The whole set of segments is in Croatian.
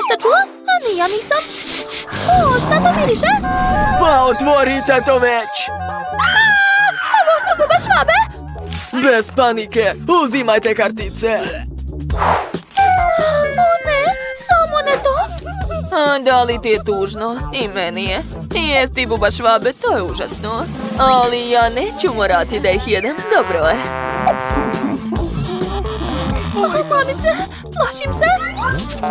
svašta čula, a ni ja nisam. O, šta to miriše? Pa otvorite to već! Ovo su bube švabe? Bez panike, uzimajte kartice! O ne, samo ne to. Da li ti je tužno? I meni je. Jesti buba švabe, to je užasno. Ali ja neću morati da ih jedem, dobro je. O, mamice, plašim se.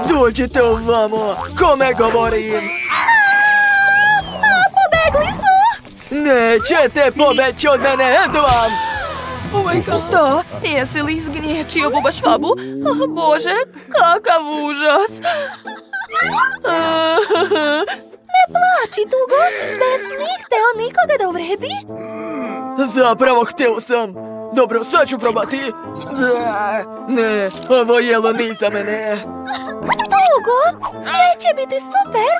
Dođite ovamo, kome govorim? Pobegli su. Nećete pobeći od mene, eto vam! Što? Jesi li izgnječio buba švabu? Oh, Bože, kakav užas! Ne plači, Tugo. Bez njih teo nikoga da uvredi. Zapravo htio sam. Dobro, sad ću probati. Ne, ovo jelo nije za mene. Tugo, sve će biti super.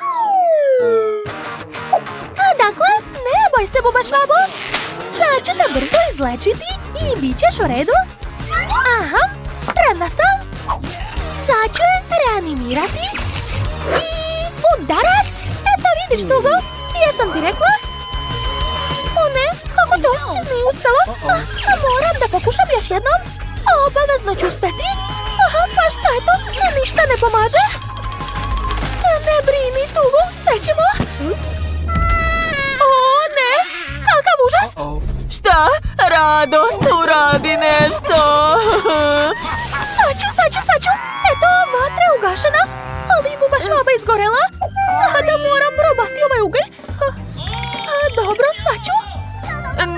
A dakle, ne boj se, buba švabo. Sad ću te brzo izlečiti i bit ćeš u redu. Aha, spremna sam. Sad ću je reanimirati. I udarac. Eto vidiš, Tugo, jesam ti rekla. O ne, kako to? Nije uspjelo. Moram da pokušam još jednom. Obavezno ću uspjeti. Aha, pa šta je to? Ništa ne pomaže. Ne brini, Tugo, uspjećemo. O ne, kakav užas. Šta? Radost, uradi nešto! Sad ću. Eto, vatra je ugašena, ali buba švaba izgorela. Sada moram probati ovaj ugalj. Dobro, sad ću.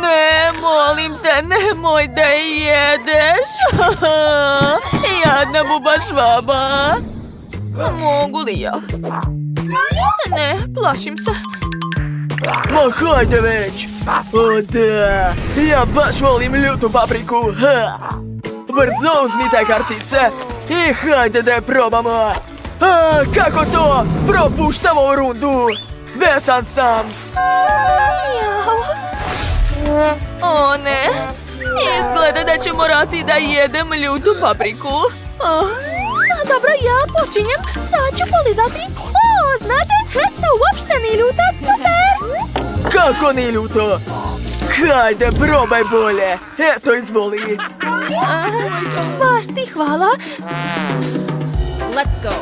Ne, molim te, nemoj da je jedeš. Jadna buba švaba. Mogu li ja? Ne, plašim se. Ma hajde već! O da, ja baš volim ljutu papriku! Brzo uzmite kartice i hajde da je probamo! Kako to? Propuštamo u rundu! Besan sam! O ne, izgleda da ću morati da jedem ljutu papriku. Dobro, ja počinjem. Sad ću polizati. O, znate, to uopšte nije ljuta, super! Kako nije ljuto? Hajde, probaj bolje! Eto, izvoli! Baš ti hvala. Let's go.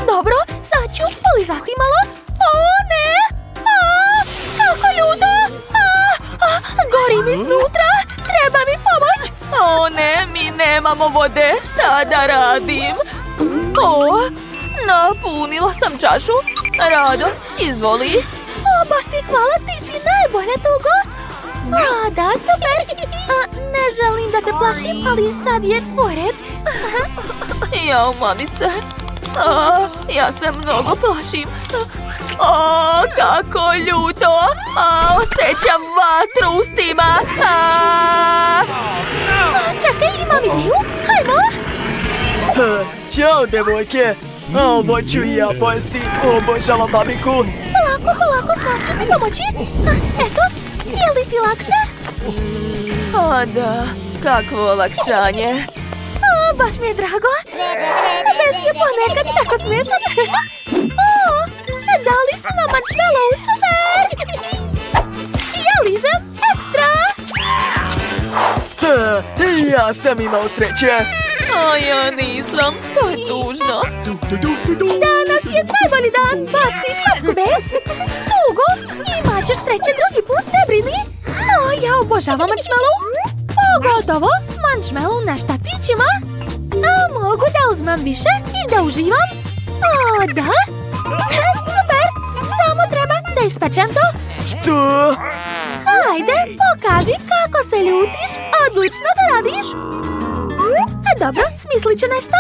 Dobro, sad ću polizati malo. O, ne! Kako ljuto! Gori mi iznutra! Treba mi pomoć! O ne, mi nemamo vode, šta da radim? O, napunila sam čašu. Radost, izvoli. O, baš ti hvala, ti si najbolja, Tugo. Da, super. Ne želim da te plašim, ali sad je tvoj red. Jao, mamice. Ja se mnogo plašim. O, kako ljuto. Osjećam vatru u ustima. Čekaj, imam ideju. Hajmo. Ćao, devojke! Ovo ću i ja pojesti. Obožavam papriku. Polako, sad ću ti pomoći. Eto, je li ti lakše? O da, kakvo olakšanje. Baš mi je drago. Bez je ponekad tako smiješan. Dali su nam marshmallow, super! Ja ližem, ekstra! Ja sam imao sreće. A ja nisam, to je tužno. Danas je najbolji dan, baci kocku bez. Tugo, imat ćeš sreće drugi put, ne brini. Ja obožavam marshmallow. Pogotovo marshmallow na štatićima. Mogu da uzmem više i da uživam. Da? Super, samo treba da ispečem to. Što? Ajde, pokaži kako se ljutiš. Odlično to radiš. Dobro, smislit ću nešto.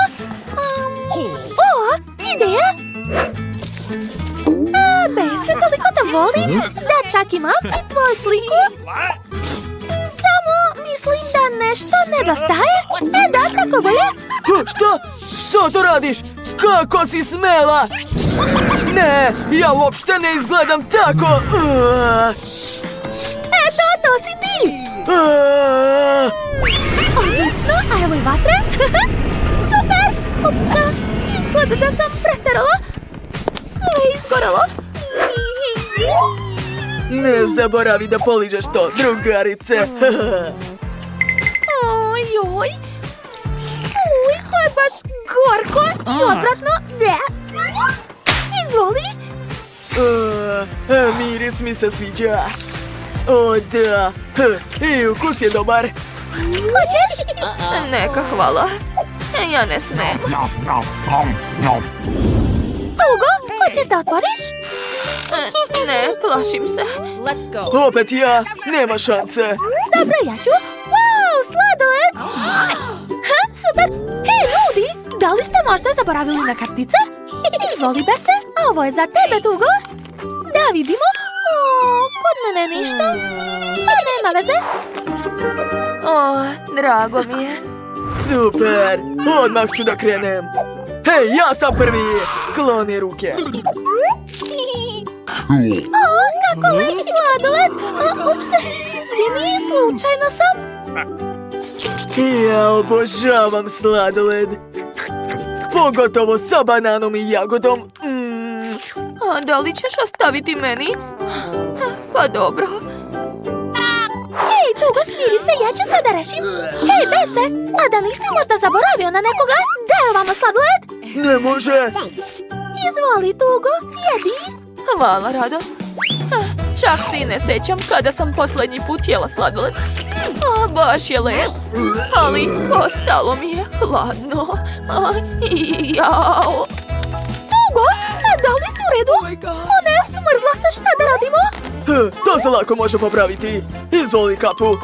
Ideja. Bese, toliko te volim da čak imam i tvoju sliku. Samo mislim da nešto nedostaje. Da, tako bolje. Što to radiš? Kako si smela? Ne, ja uopšte ne izgledam tako. Eto, to si ti. Odlično, a evo i vatre. Super. Upsa, izgleda da sam preterala. Ne zaboravi da poližeš to, drugarice. Oj. Uj, to je baš gorko i odvratno. Izvoli. Miris mi se sviđa. O da, i ukus je dobar. Hoćeš? Neka, hvala. Ja ne smem. Tugo, hoćeš da otvoriš? Ne, plašim se. Opet ja, nema šanse. Dobro, ja ću. Wow, sladoled! Super! Hej, ljudi! Da li ste možda zaboravili na kartice? Izvoli, Bese, a ovo je za tebe, Tugo. Da vidimo. Kod mene ništa. Pa nema veze. Drago mi je. Super, odmah ću da krenem. Hej, ja sam prvi! Skloni ruke. Kako lep sladoled! Ups, izvini, slučajno sam. Ja obožavam sladoled. Pogotovo sa bananom i jagodom. Da li ćeš ostaviti meni? Pa dobro. Hej, Tugo, smiri se, ja ću sve da rešim. Hej, Bese, a da nisi možda zaboravio na nekoga? Daj ovamo sladoled. Ne može. Izvoli, Tugo, jedi. Hvala, Radost. Čak se i ne sećam kada sam posljednji put jela sladoled. Baš je lep. Ali ostalo mi je hladno. Jao. Tugo, da li si u redu? O ne, smrzla se, šta da radimo? To se lako može popraviti. Izvoli kapu.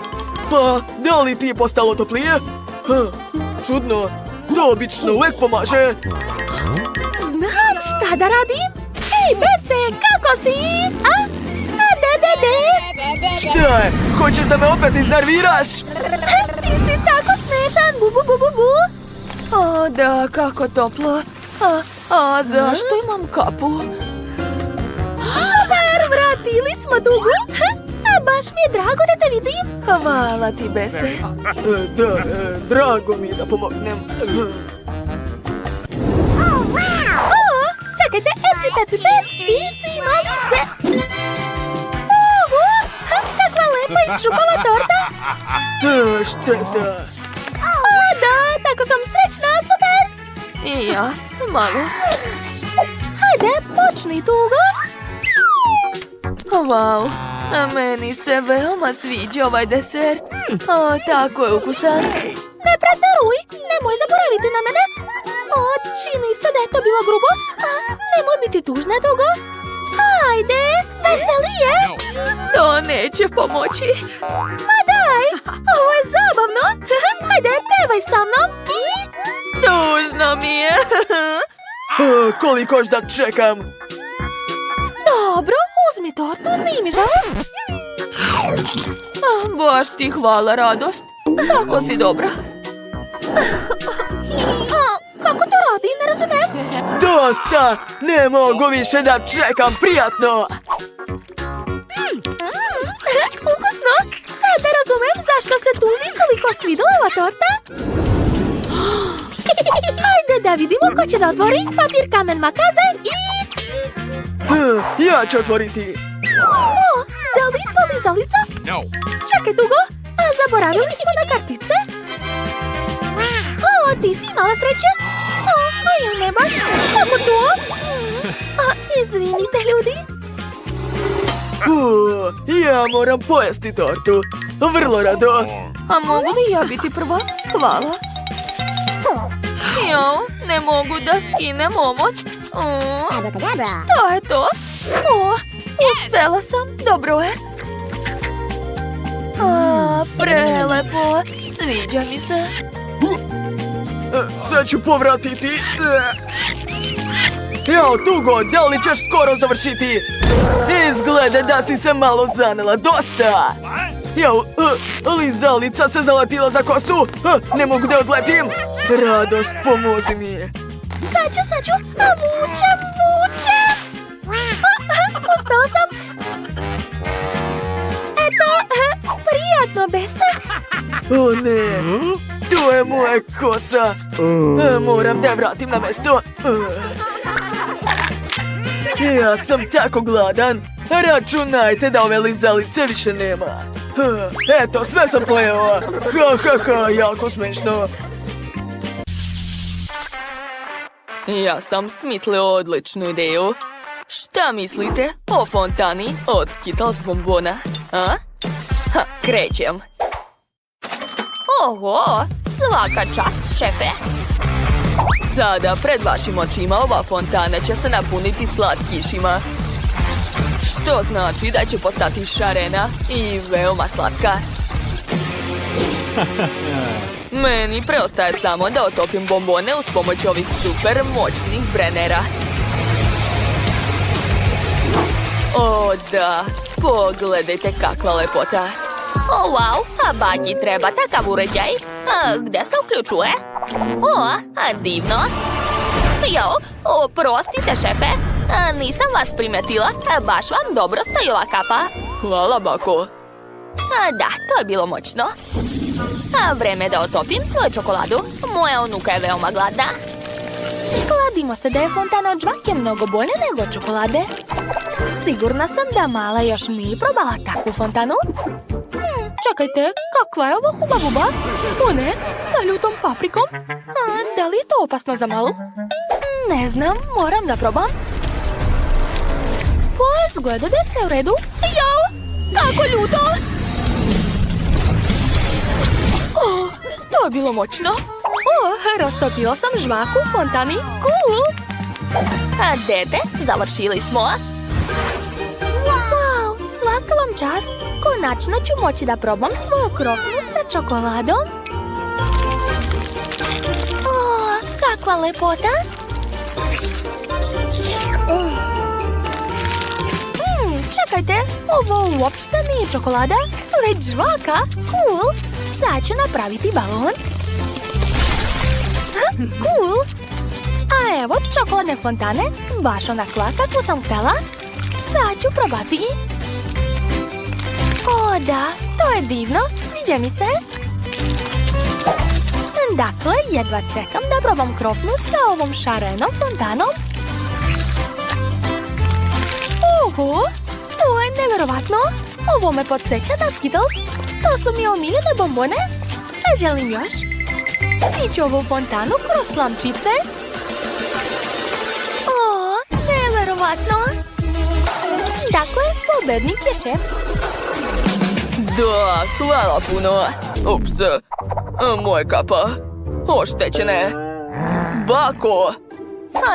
Pa, da li ti je postalo toplije? Čudno. To obično uvek pomaže. Znam šta da radim. Hej, Bese, kako si? Šta je? Hoćeš da me opet iznerviraš? Ti si tako smešan, bu. Da, kako toplo. A zašto imam kapu? Super, vratili smo Tugu. Baš mi je drago da te vidim. Hvala ti, Bese. Da, drago mi je da pomognem. Čekajte, eci, ti si malice. Kakva lepa i čupava torta. Šteta. Da, tako sam srećna, super. I ja, malo. Hajde, počni, Tugo. Wow, meni se veoma sviđa ovaj desert. Tako je ukusan. Ne preteruj, nemoj zaboraviti na mene. Čini se da je to bilo grubo. Nemoj biti tužna, Tugo. Hajde, veselije. To neće pomoći. Ma daj, ovo je zabavno. Hajde, pevaj sa mnom i... Tužno mi je. Koliko da čekam? Dobro, uzmi tortu, nije mi žao. Baš ti hvala, Radost. Tako si dobra. Kako to radi, ne razumem. Dosta! Ne mogu više da čekam, prijatno! Ukusno! Sada razumem zašto se Tuzi toliko svidela ova torta. Hajde da vidimo ko će da otvori papir, kamen, makaze i... Ja ću otvoriti. Da li to dizalica? Čekaj, Tugo, zaboravili smo na kartice. Ti si imala sreće? A ja ne baš. Kako to? Izvinite, ljudi. Ja moram pojesti tortu. Vrlo rado. A mogu li ja biti prva? Hvala. Jao, ne mogu da skinem omot. Šta je to? Uspela sam. Dobro je. Prelepo. Sviđa mi se. Sad ću povratiti. Jao, Tugo, da li ćeš skoro završiti? Izgleda da si se malo zanela, dosta! Jao, lizalica se zalepila za kosu. Ne mogu da je odlepim. Radost, pomozi mi. Sad ću. Vučem. Uspela sam. Eto, prijatno, Bese. O ne, to je moja kosa. Moram da je vratim na mesto. Ja sam tako gladan. Računajte da ove lizalice više nema. Eto, sve sam pojeo. Jako smiješno. Ja sam smislio odličnu ideju. Šta mislite o fontani od Skittles bombona? A? Krećem. Oho, svaka čast, šefe. Sada pred vašim očima ova fontana će se napuniti slatkišima. Što znači da će postati šarena i veoma slatka. Meni preostaje samo da otopim bombone uz pomoć ovih super moćnih brenera. O da, pogledajte kakva lepota. O, wow, a baki treba takav uređaj. Gde se uključuje? O, divno. Jo, oprostite, šefe. Nisam vas primetila. Baš vam dobro stoji ova kapa. Hvala, bako. Da, to je bilo moćno. Vreme da otopim svoju čokoladu. Moja unuka je veoma gladna. Kladimo se da je fontana od žvake mnogo bolje nego od čokolade. Sigurna sam da mala još nije probala takvu fontanu. Čekajte, kakva je ovo huba-buba? O ne, sa ljutom paprikom. Da li je to opasno za malu? Ne znam, moram da probam. Izgleda da je sve u redu. Jao, kako ljuto! To je bilo moćno. Rastopila sam žvaku u fontani. Cool! Dete, završili smo. Wow, svaka vam čast. Konačno ću moći da probam svoju krofnu sa čokoladom. Kakva lepota! Čekajte, ovo uopšte nije čokolada, već žvaka. Cool! Sad ću napraviti balon. Cool! A evo čokoladne fontane, baš onakva kakvu sam htjela. Sad ću probati. O da, to je divno, sviđa mi se. Dakle, jedva čekam da probam krofnu sa ovom šarenom fontanom. Oho, to je neverovatno. Ovo me podsjeća na Skittles. To su mi omiljene bombone. Želim još. Piću ovu fontanu kroz slamčice. O, neverovatno. Dakle, pobednik je šef. Da, hvala puno. Ups, moja kapa. Oštećene. Bako.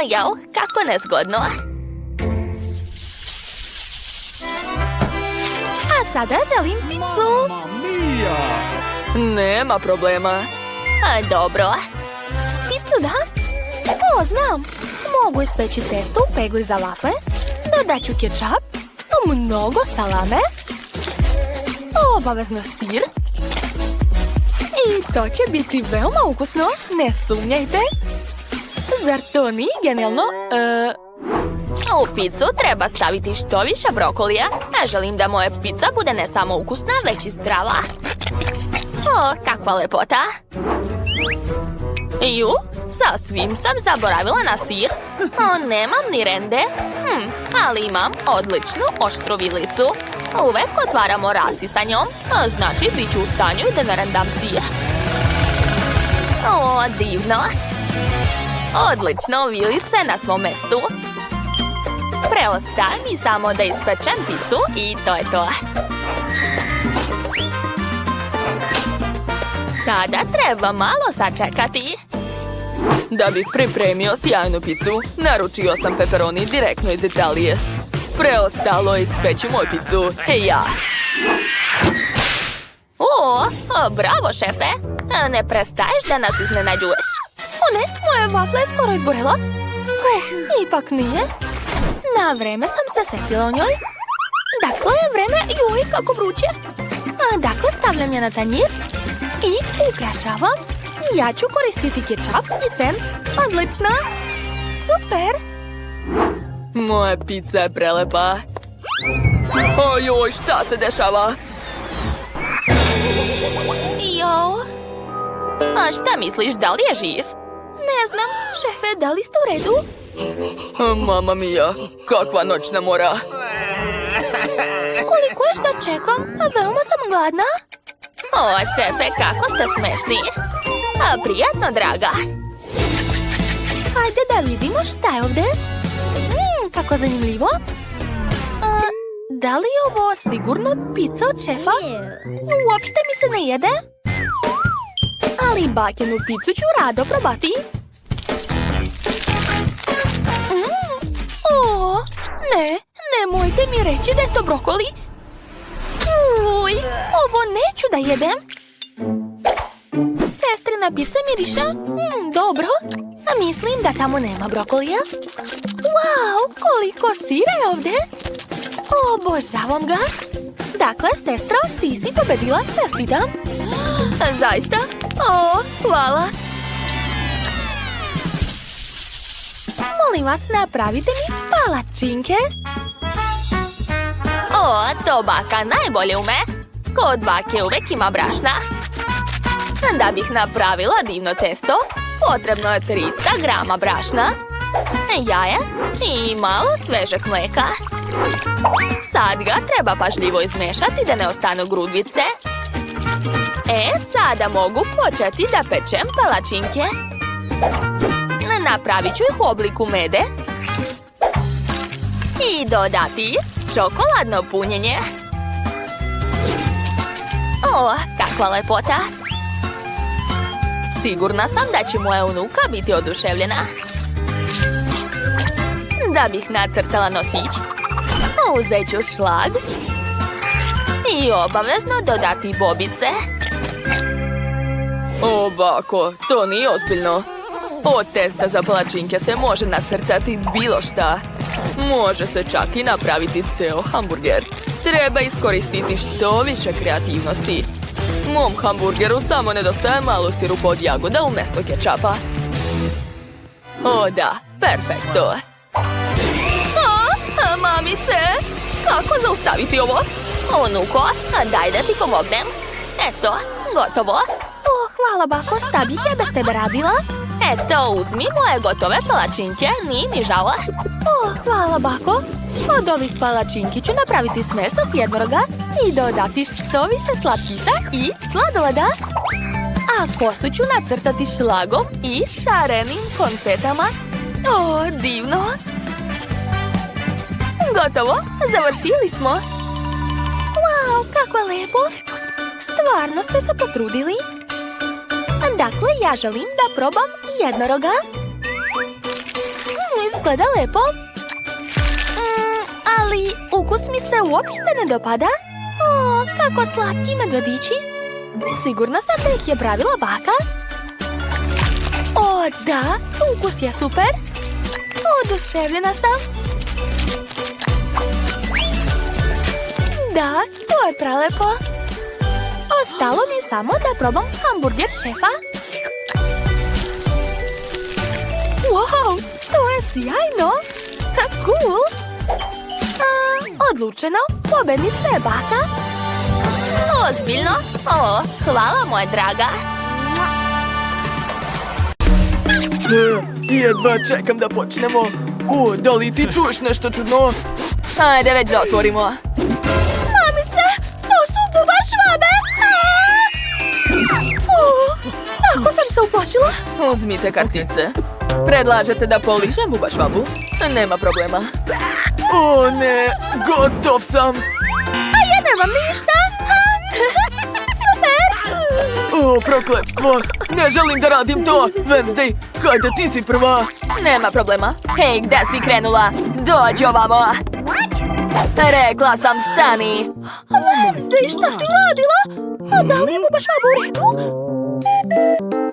Jao, kako nezgodno. A sada želim picu. Nema problema. Dobro. Picu da? O, znam. Mogu ispeći testo u pegli za vafle. Dodat ću kečap, mnogo salame, obavezno sir. I to će biti veoma ukusno, ne sumnjajte. Zar to nije genijalno? U picu treba staviti što više brokolija. Ja želim da moja pizza bude ne samo ukusna, već i zdrava. O, kakva lepota. Ju, sasvim sam zaboravila na sir. Nemam ni rende, ali imam odličnu oštru vilicu. Uvek otvaramo rasi sa njom, znači bit ću u stanju da narendam sir. O, divno. Odlično, vilice na svom mestu. Preostaje mi samo da ispečem picu i to je to. Sada treba malo sačekati. Da bih pripremio sjajnu picu, naručio sam pepperoni direktno iz Italije. Preostalo je ispeći moju picu. Ja. Bravo, šefe. Ne prestaješ da nas iznenađuješ. O ne, moja vafla je skoro izgorela. Ipak nije. Na vreme sam se setila o njoj. Dakle, vreme, joj, kako vruće. Dakle, stavljam je na tanjir i ukrašavam. Ja ću koristiti kečap i sen. Odlično. Super. Moja pizza je prelepa. Ojoj, šta se dešava? Jo. A šta misliš, da li je živ? Ne znam, šefe, da li ste u redu? Mama mia, kakva noćna mora. Očekuješ da čekam? Veoma sam gladna. O, šefe, kako ste smešni. Prijatno, draga. Hajde da vidimo šta je ovde. Kako zanimljivo. Da li je ovo sigurno pizza od šefa? Uopšte mi se ne jede. Ali bakinu picu ću rado probati. O, ne, nemojte mi reći da je to brokoli. Uj, ovo neću da jedem. Sestrina pizza miriše. Dobro, a mislim da tamo nema brokolija. Wow, koliko sira je ovde. Obožavam ga. Dakle, sestro, ti si pobedila, čestitam. Zaista? O, hvala. Molim vas, napravite mi palačinke. O, to baka najbolje ume. Kod bake uvek ima brašna. Da bih napravila divno testo, potrebno je 300 grama brašna, jaja i malo svežeg mleka. Sad ga treba pažljivo izmešati da ne ostanu grudvice. Sada mogu početi da pečem palačinke. Napravit ću ih u obliku mede i dodati čokoladno punjenje. O, kakva lepota! Sigurna sam da će moja unuka biti oduševljena. Da bih nacrtala nosić, uzet ću šlag i obavezno dodati bobice. O, bako, to nije ozbiljno. Od testa za palačinke se može nacrtati bilo šta. Može se čak i napraviti ceo hamburger. Treba iskoristiti što više kreativnosti. Mom hamburgeru samo nedostaje malo sirupa od jagoda umjesto kečapa. O da, perfekto. Mamice, kako zaustaviti ovo? Unuko, daj da ti pomognem. Eto, gotovo. Hvala bako, šta bih ja bez tebe radila? Eto, uzmi moje gotove palačinke, nije mi žao. Hvala bako. Od ovih palačinki ću napraviti smešnog jednoroga i dodati što više slatkiša i sladoleda. A kosu ću nacrtati šlagom i šarenim konfetama. O, divno! Gotovo, završili smo. Wow, kako je lepo! Stvarno ste se potrudili. Dakle, ja želim da probam jednoroga. Izgleda lepo. Ali ukus mi se uopšte ne dopada. O, kako slatki medvedići. Sigurna sam da ih je pravila baka. O, da, ukus je super. Oduševljena sam. Da, to je prelepo. Ostalo mi samo da probam hamburger šefa. Wow, to je sjajno. Cool. Odlučeno, pobednica je baka. Ozbiljno? O, hvala moja draga. Jedva čekam da počnemo. O, da li ti čuješ nešto čudno? Ajde već da otvorimo. Mamice, to su buba švabe. Ako sam se uplašila. Uzmite kartice. Predlažete da poližem buba švabu? Nema problema. O ne, gotov sam. A ja nemam ništa. Super. O, prokletstvo. Ne želim da radim to. Wednesday, hajde ti si prva. Nema problema. Hej, gde si krenula? Dođi ovamo. Rekla sam stani. Wednesday, šta si uradila? A da li je buba švaba u redu?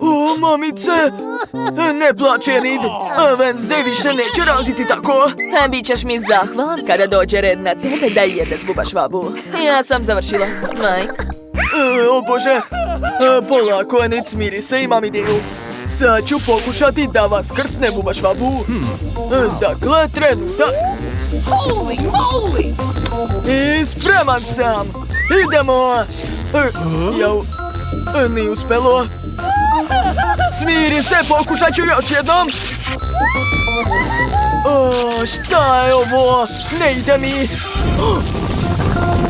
O, mamice. Ne plače, Enid. Wednesday više neće raditi tako. Bićeš mi zahvalan kada dođe red na tebe da jedeš buba švabu. Ja sam završila. Mike. O Bože. Polako, Enid, smiri se, imam ideju. Sad ću pokušati da vas krsne buba švabu. Dakle, trenutak. Holy moly! I spreman sam. Idemo. Jau. Nije uspelo. Smiri se, pokušat ću još jednom. Šta je ovo? Ne ide mi.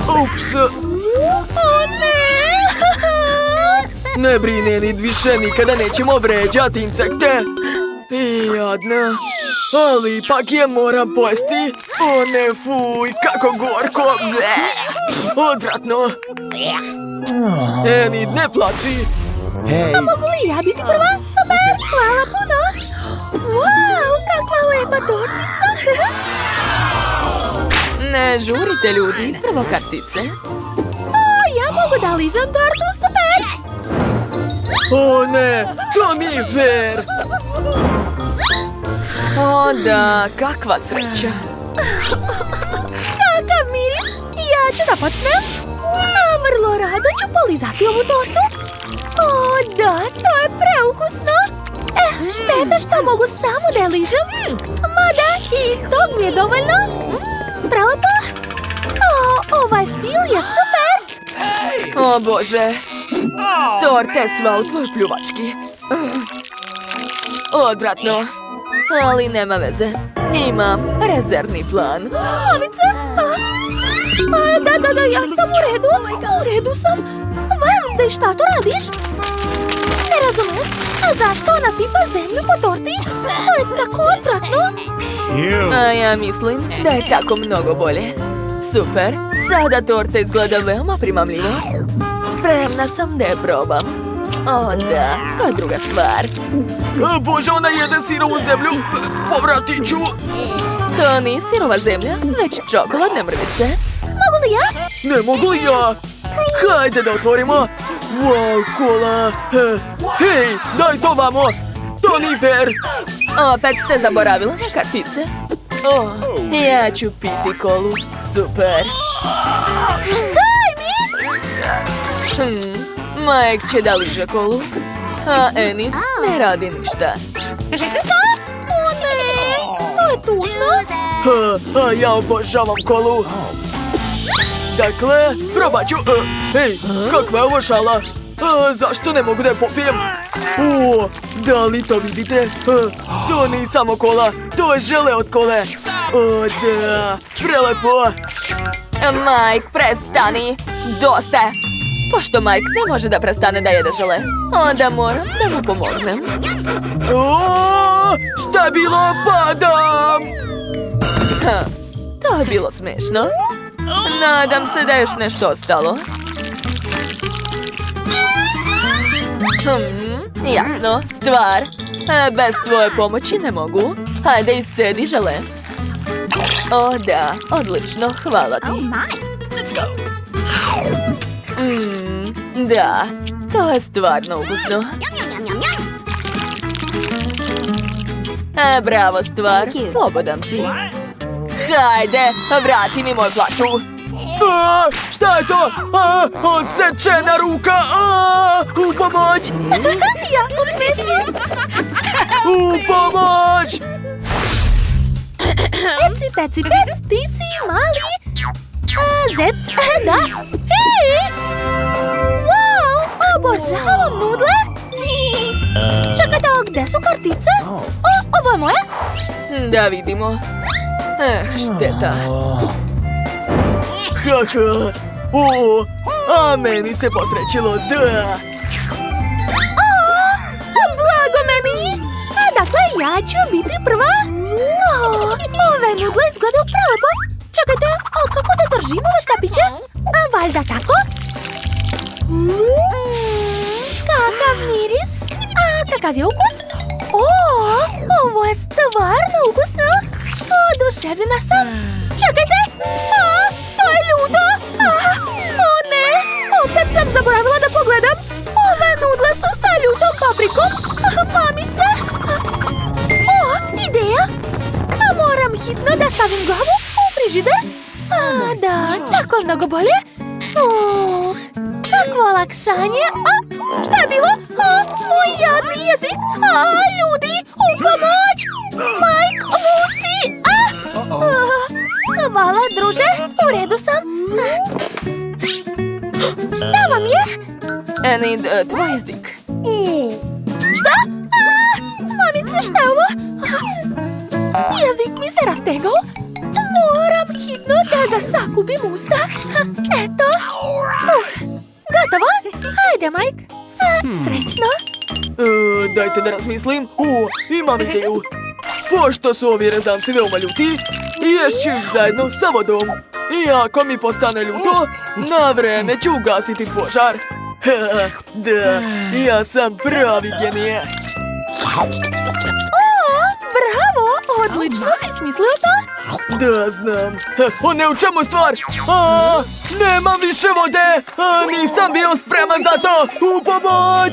Ups! O ne! Ne brini, Enid, više nikada nećemo vređati insekte. I jadna. Ali ipak je moram pojesti. O ne, fuj, kako gorko. Odvratno. Enid, ne plači. Hey. Mogu li ja biti prva? Super! Hvala puno! Wow, kakva lepa tortica! Ne žurite, ljudi. Prvo kartice. O, ja mogu da ližam tortu, super! O ne, to nije fair. O da, kakva sreća. Kakav miris! Ja ću da počnem. A vrlo rado ću polizati ovu tortu. O, da, to je preukusno. Šteta što mogu samo da je ližem. Mada, i tog mi je dovoljno. Prelepo. O, ovaj fil je super. O Bože. Torte sva u tvoj pljuvački. Odvratno. Ali nema veze. Imam rezervni plan. Mamice? Da, ja sam u redu. U redu sam. Wednesday, šta to radiš? Ne razumem. A zašto ona sipa zemlju po torti? To je tako odvratno. Ew. A ja mislim da je tako mnogo bolje. Super. Sada torta izgleda veoma primamljivo. Spremna sam da je probam. O da, to je druga stvar. Bože, ona jede sirovu zemlju. Povratit ću. To nije sirova zemlja, već čokoladne mrvice. Mogu li ja? Ne mogu li ja? Hajde da otvorimo. Wow, kola. Hej, daj to vamo. To nije fair. Opet ste zaboravila na kartice. O, ja ću piti kolu. Super. Daj mi! Mike će da liže kolu. A Enid ne radi ništa. O ne! To je tužno. A ja obožavam kolu. Dakle, probat ću. Hej, kakva je ovo šala? Zašto ne mogu da je popijem? O, da li to vidite? To nije samo kola, to je žele od kole. O, da, prelepo. Mike, prestani! Dosta je! Pošto Mike ne može da prestane da jede žele, onda moram da mu pomognem. O, šta je bilo? Padam! To je bilo smešno. Nadam se da je još nešto ostalo. Jasno, stvar. Bez tvoje pomoći ne mogu. Hajde, iscedi žele. O da, odlično, hvala ti. Da, to je stvarno ukusno. Bravo, stvar, slobodan si. Hajde, vrati mi moju flašu. Šta je to? Odsečena ruka! U pomoć! Jako smešniš. U pomoć! Peci, peci, pec, ti si mali. Zec, da. Hej! Wow, obožavam nudle. Čekajte, gde su kartice? Ovo je moje? Da vidimo. Šteta. Haha! O, a meni se posrećilo, da! Blago meni! Dakle, ja ću biti prva. Ove nudle izgledaju prelepo. Čekajte, kako da držim ove štapiće? Valjda tako? Kakav miris? Kakav je ukus? Ovo je stvarno ukusno. Oduševljena sam. Čekajte! To je ljudo! O ne! Opet sam zaboravila da pogledam. Ove nudle su sa ljutom paprikom. Mamice! Ideja! Moram hitno da stavim glavu u frižider. Da, tako mnogo bolje. Kakvo olakšanje. Šta je bilo? Moj jadni jezik. Ljudi, u pomoć! Mike, vuci! Hvala, druže. U redu sam. Šta vam je? Enid, tvoj jezik. Šta? Mamice, šta je ovo? Jezik mi se rastegao. Moram hitno da ga sakupim usta. Srećno. Dajte da razmislim. Imam ideju. Pošto su ovi rezanci veoma ljuti, ješću ih zajedno sa vodom. I ako mi postane ljuto, na vreme ću ugasiti požar. Da, ja sam pravi genije. Bravo, odlično si smislio to. Da, znam. Ne, u čemu stvar? Nemam više vode. Nisam bio spreman za to. U pomoć!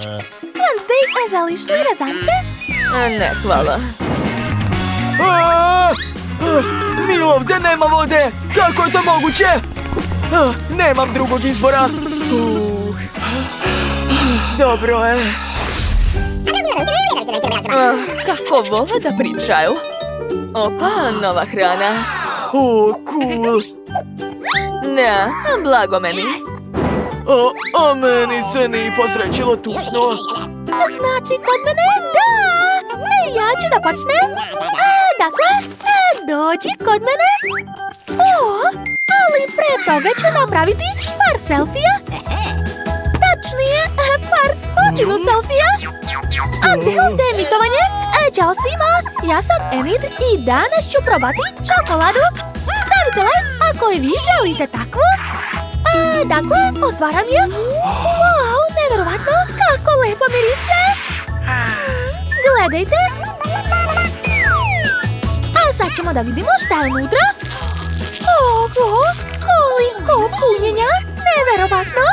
Wednesday, želiš li rezance? Ne, hvala. Ni ovdje nema vode. Kako je to moguće? Nemam drugog izbora. Dobro je. Kako vole da pričaju. Opa, nova hrana. Cool. Ne, blago meni. A meni se nije posrećilo tužno. Znači, kod mene, da. Ja ću da počnem. Dakle, dođi kod mene. Ali pre toga ću napraviti par selfija. Tačnije, par stotinu selfija. A gde ovdje je emitovanje? Ćao svima, ja sam Enid i danas ću probati čokoladu. Stavite like ako i vi želite takvu. Dakle, otvaram je. Wow, nevjerovatno, kako lepo miriše. Gledajte. A sad ćemo da vidimo šta je unutra. Oho, koliko punjenja, nevjerovatno.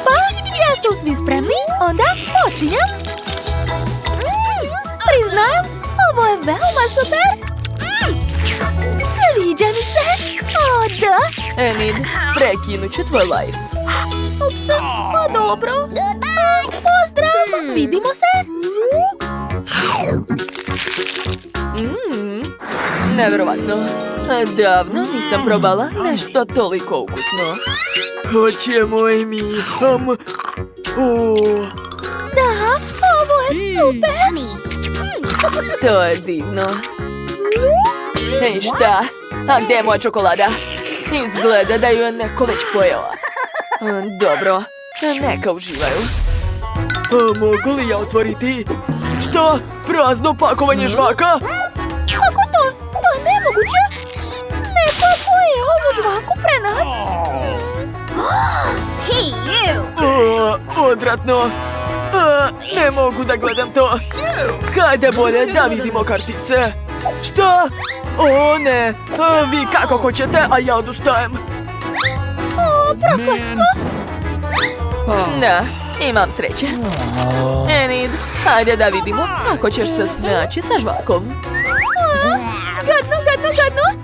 Pa, jesu svi spremni, onda počinjem. Priznajem, ovo je veoma super. Sviđa mi se. Da. Enid, prekinut ću tvoj live. Ups, pa dobro. Pozdrav, vidimo se. Nevjerovatno. Davno nisam probala nešto toliko ukusno. Hoćemo i mi. Da, ovo je super. To je divno. Ej, šta? A gdje je moja čokolada? Izgleda da ju je neko već pojela. Dobro, neka uživaju. Mogu li ja otvoriti? Šta? Prazno pakovanje žvaka? Kako to? To je nemoguće. Neko pojeo ovu žvaku pre nas. Hey, you! Odvratno. Ne mogu da gledam to. Hajde bolje da vidimo kartice. Šta? O ne, vi kako hoćete, a ja odustajem. Prokletstvo. Da, imam sreće. Enid, hajde da vidimo kako ćeš se snaći sa žvakom. Gadno, gadno, gadno.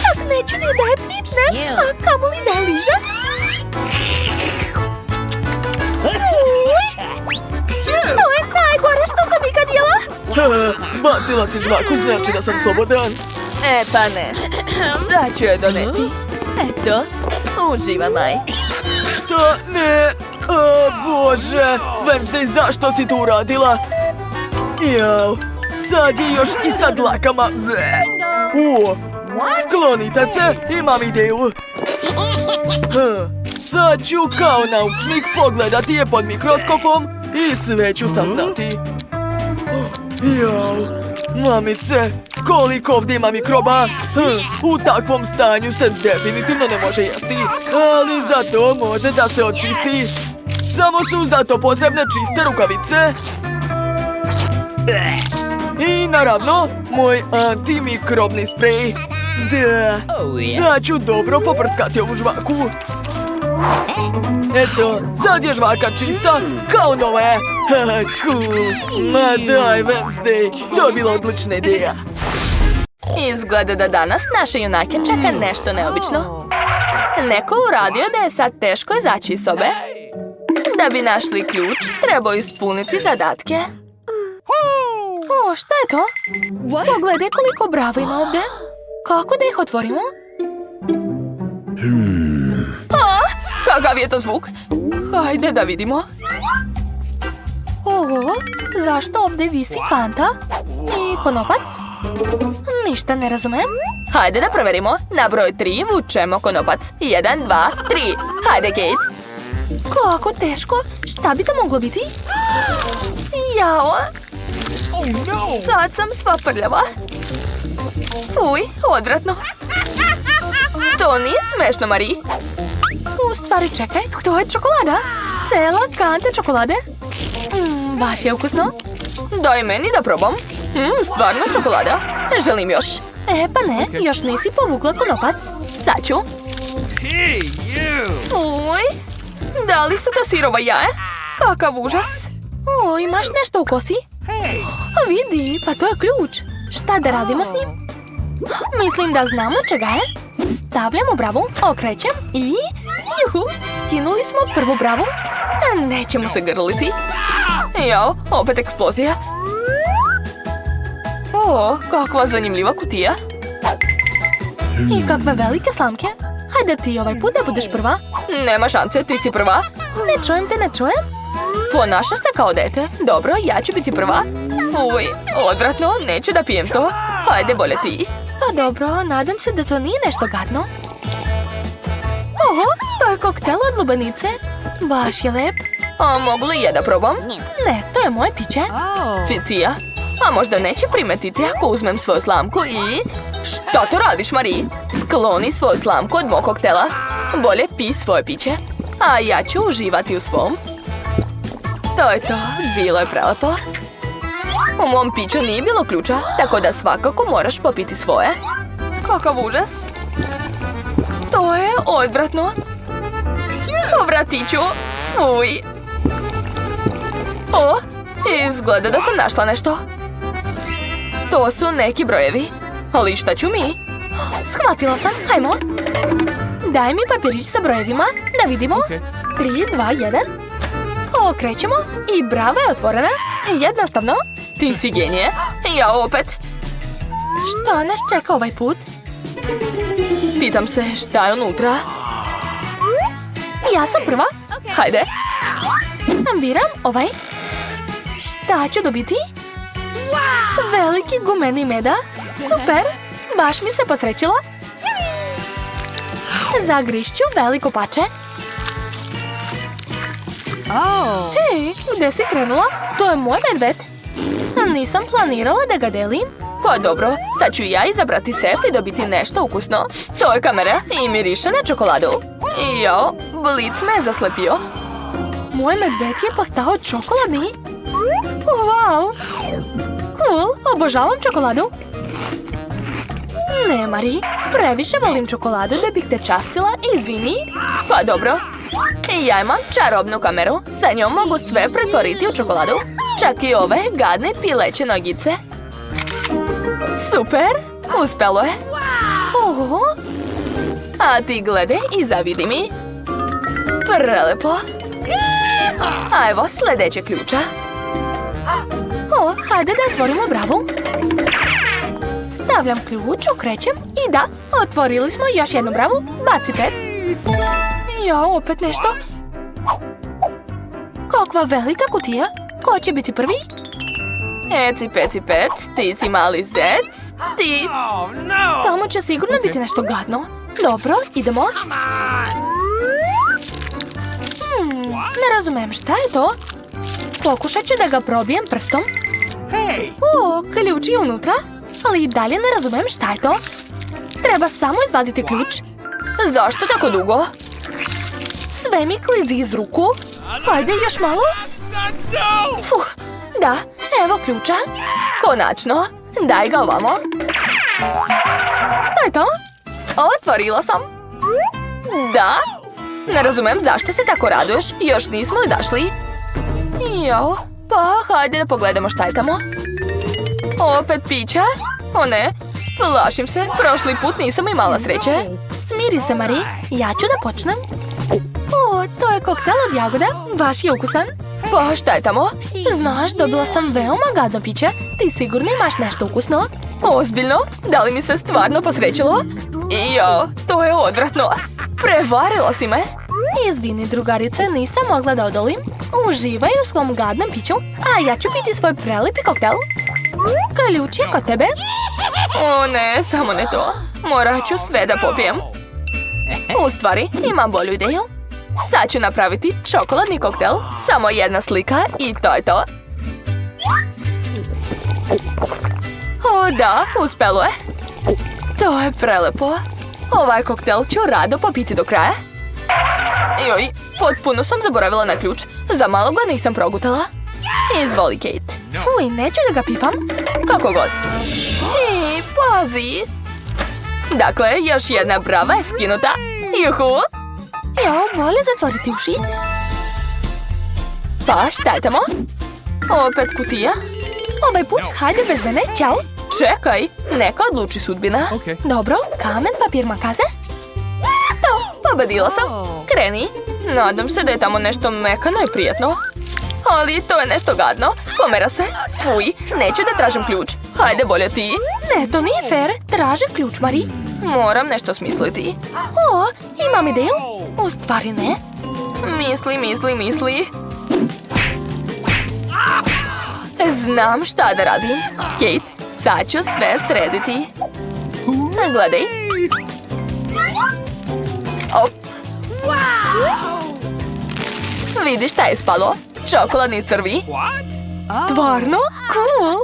Čak neću ni da je pipnem, a kamoli da je ližem. To je najgore što sam ikad jela. Bacila si žvaku, znači da sam slobodan. Pa ne, sad ću je doneti. Eto, uživa maj. Šta? Ne. Bože, Wednesday, zašto si to uradila? Jao, sad je još i sa dlakama. Sklonite se, imam ideju. Sad ću kao naučnik pogledati je pod mikroskopom i sve ću saznati. Jao, mamice, koliko ovdje ima mikroba? U takvom stanju se definitivno ne može jesti, ali zato može da se očisti. Samo su zato potrebne čiste rukavice. I naravno, moj antimikrobni sprej. Da, sad ću dobro poprskati ovu žvaku. Eto, sad je žvaka čista, kao nova je. Cool. Ma daj, Wednesday, to je bila odlična ideja. Izgleda da danas naše junake čeka nešto neobično. Neko uradio da je sad teško izaći iz sobe. Da bi našli ključ, trebao ispuniti zadatke. Šta je to? Pogledaj koliko brava ima ovdje. Kako da ih otvorimo? Kakav je to zvuk? Hajde da vidimo. Zašto ovdje visi kanta? I konopac? Ništa ne razumem. Hajde da proverimo. Na broj 3 vučemo konopac. 1, 2, 3. Hajde, Kate. Kako teško? Šta bi to moglo biti? Jao, Oh no! sad sam sva prljava. Fuj, odvratno. To nije smešno, Marie. U stvari, čekaj, to je čokolada. Cela kanta čokolade. Baš je ukusno. Daj meni da probam. Stvarno čokolada. Želim još. Pa ne, još nisi povukla konopac. Sad ću. Hey, you! Fuj, da li su to sirova jaje? Kakav užas. O, imaš nešto u kosi? Hey! Vidi, pa to je ključ. Šta da radimo s njim? Mislim da znamo čega je. Stavljamo bravu, okrećem i... Juhu, skinuli smo prvu bravu. Nećemo se grliti. Jao, opet eksplozija. O, kakva zanimljiva kutija. I kakve velike slamke. Hajde ti ovaj put da budeš prva. Nema šanse, ti si prva. Ne čujem te, ne čujem. Ponašaš se kao dete. Dobro, ja ću biti prva. Fuj, odvratno, neću da pijem to. Hajde, bolje ti. Pa dobro, nadam se da to nije nešto gadno. Oho, to je koktel od lubenice. Baš je lep. A mogu li ja da probam? Ne, to je moje piće. Cicija. A možda neće primetiti ako uzmem svoju slamku i... Šta to radiš, Marie? Skloni svoju slamku od mog koktela. Bolje pi svoje piće. A ja ću uživati u svom. To je to, bilo je prelepo. U mom piću nije bilo ključa, tako da svakako moraš popiti svoje. Kakav užas. To je odvratno. Po vratiću. Fuj. O, izgleda da sam našla nešto. To su neki brojevi. Ali šta ću mi? Shvatila sam, hajmo. Daj mi papirić sa brojevima, da vidimo. 3, 2, 1. Okrećemo i brava je otvorena. Jednostavno. Ti si genije. Ja opet. Što nas čeka ovaj put? Pitam se šta je unutra. Ja sam prva. Hajde. Biram ovaj. Šta ću dobiti? Veliki gumeni meda. Super. Baš mi se posrećilo. Zagrišću veliko pače. Hej, gde si krenula? To je moj medved. Nisam planirala da ga delim. Pa dobro, sad ću ja izabrati sef i dobiti nešto ukusno. To je kamera i miriše na čokoladu. I jao, blic me je zaslepio. Moj medved je postao čokoladni. Wow! Cool, obožavam čokoladu. Ne, Marie, previše volim čokoladu da bih te častila, izvini. Pa dobro. I ja imam čarobnu kameru. Sa njom mogu sve pretvoriti u čokoladu. Čak i ove gadne pileće nogice. Super, uspelo je. Oho, A ti gledaj i zavidi mi. Prelepo. A evo sljedeće ključa. hajde da otvorimo bravu. Stavljam ključ, okrećem i da, otvorili smo još jednu bravu. Baci pet. Ja, opet nešto. Kakva velika kutija. Ko će biti prvi? Eci peci pec, ti si mali zec, ti... Oh no! Tamo će sigurno biti nešto gadno. Dobro, idemo. Ne razumem, šta je to? Pokušat ću da ga probijem prstom. Hey! O, ključ je unutra, ali i dalje ne razumem šta je to. Treba samo izvaditi ključ. Zašto tako dugo? Sve mi klizi iz ruku. Hajde, još malo. No! Fuh, da, evo ključa. Konačno, daj ga ovamo. To je to. Otvorila sam. Da? Ne razumem zašto se tako raduješ, još nismo izašli. Jo, pa hajde da pogledamo šta je tamo. Opet pića? O ne, plašim se, prošli put nisam imala sreće. Smiri se, Marie. Ja ću da počnem. O, to je koktel od jagoda. Baš je ukusan. Pa šta je tamo? Znaš, dobila sam veoma gadno piće. Ti sigurno imaš nešto ukusno? Ozbiljno? Da li mi se stvarno posrećilo? Jo, to je odvratno. Prevarila si me. Izvini, drugarice, nisam mogla da odolim. Uživaj u svom gadnom piću, a ja ću piti svoj prelipi koktel. Ključ je kod tebe. O ne, samo ne to. Morat ću sve da popijem. U stvari, imam bolju ideju. Sad ću napraviti čokoladni koktel. Samo jedna slika i to je to. O da, uspelo je. To je prelepo. Ovaj koktel ću rado popiti do kraja. Joj, potpuno sam zaboravila na ključ. Za malo ga nisam progutala. Izvoli, Kate. Fuj, neću da ga pipam. Kako god. I pazi. Dakle, još jedna brava je skinuta. Juhu. Jo, bolje zatvoriti uši. Pa, šta je tamo? Opet kutija. Ovaj put, hajde bez mene, ćao. Čekaj, neka odluči sudbina. Okay. Dobro, kamen, papir, makaze. To, pobedila sam. Kreni. Nadam se da je tamo nešto mekano i prijetno. Ali to je nešto gadno. Pomera se. Fuj, neću da tražim ključ. Hajde, bolje ti. Ne, to nije fair. Traži ključ, Mari. Moram nešto smisliti. O, imam ideju. U stvari ne. Misli. Znam šta da radim. Kate, sad ću sve srediti. Gledaj. Op. Vidiš šta je ispalo? Čokoladni crvi. What? Stvarno? Cool.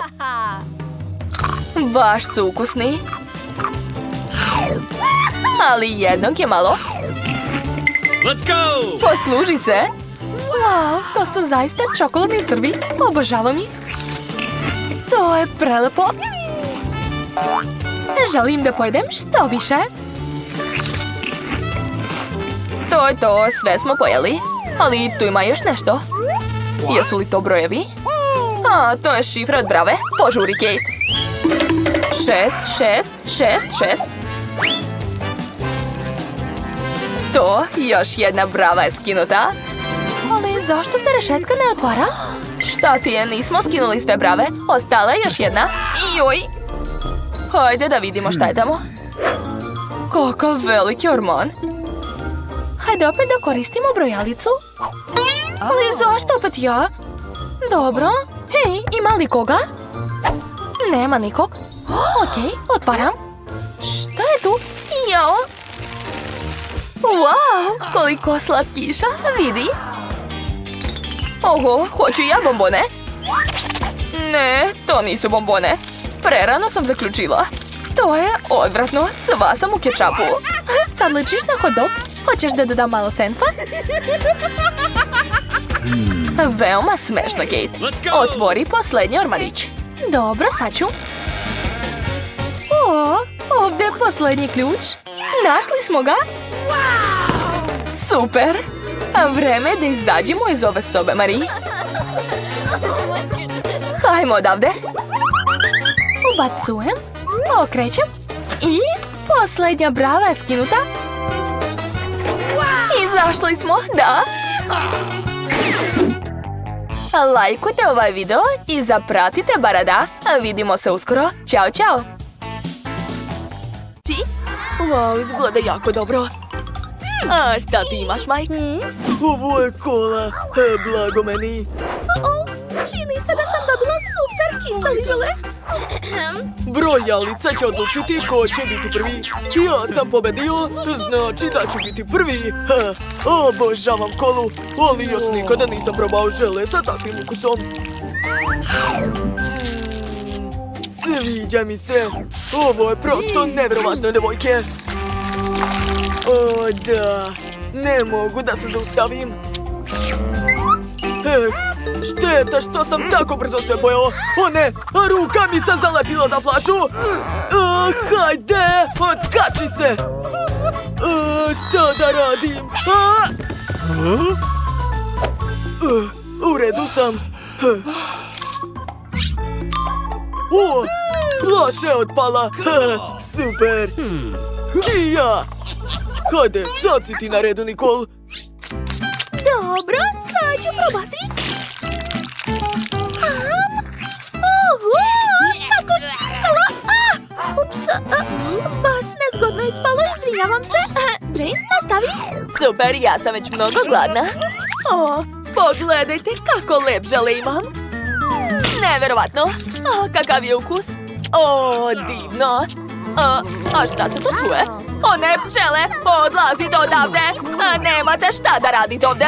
Baš su ukusni. Ali jednog je malo. Let's go! Posluži se. Wow, to su zaista čokoladni crvi. Obožavam ih. To je prelepo. Želim da pojedem što više. To je to, sve smo pojeli. Ali tu ima još nešto. Jesu li to brojevi? A, to je šifra od brave. Požuri, Kate. 6. To, još jedna brava je skinuta. Ali zašto se rešetka ne otvara? Šta ti je, nismo skinuli sve brave. Ostala je još jedna. Joj. Hajde da vidimo šta je tamo. Kakav veliki orman. Hajde opet da koristimo brojalicu. Ali zašto opet ja? Dobro. Hej, ima li koga? Nema nikog. Okej, otvaram. Šta je tu? Jo. Wow, koliko slatkiša, vidi. Oho, hoću ja bombone. Ne, to nisu bombone. Prerano sam zaključila. To je odvratno, sva sam u kečapu. Sad ličiš na hot dog. Hoćeš da dodam malo senfa? Veoma smešno, Kate. Let's go! Otvori posljednji ormarić. Dobro, sad ću. O, ovdje je posljednji ključ. Našli smo ga. Super. A vreme je da izađemo iz ove sobe, Marie. Hajmo odavde. Ubacujem. Okrećem. I posljednja brava je skinuta. Izašli smo, da. Lajkujte ovaj video i zapratite Barada. Vidimo se uskoro. Ćao, čao. Ti? Wow, izgleda jako dobro. A šta ti imaš, Mike? Ovo je kola. Blago meni. Čini se da sam dobila super kiseližele. Brojalica će odlučiti ko će biti prvi. Ja sam pobedio, znači da ću biti prvi. Obožavam kolu, ali još nikada nisam probao žele sa takvim ukusom. Sviđa mi se. Ovo je prosto nevjerovatno, devojke. O da, ne mogu da se zaustavim. Šteta što sam tako brzo sve pojeo. O ne, ruka mi se zalepila za flašu. Hajde, otkači se. Šta da radim? U redu sam. O, flaša je otpala. Super. Kija. Hajde, sad si ti na redu, Nikol. Dobro, sad ću probati. Oho, kako kiselo. Ups, baš nezgodno ispalo, izvinjavam se. Jane, nastavi. Super, ja sam već mnogo gladna. O, pogledajte kako lep žele imam. Neverovatno. Kakav je ukus. O, divno. A šta se to čuje? O ne, pčele, odlazite odavde. Nemate šta da radite ovde.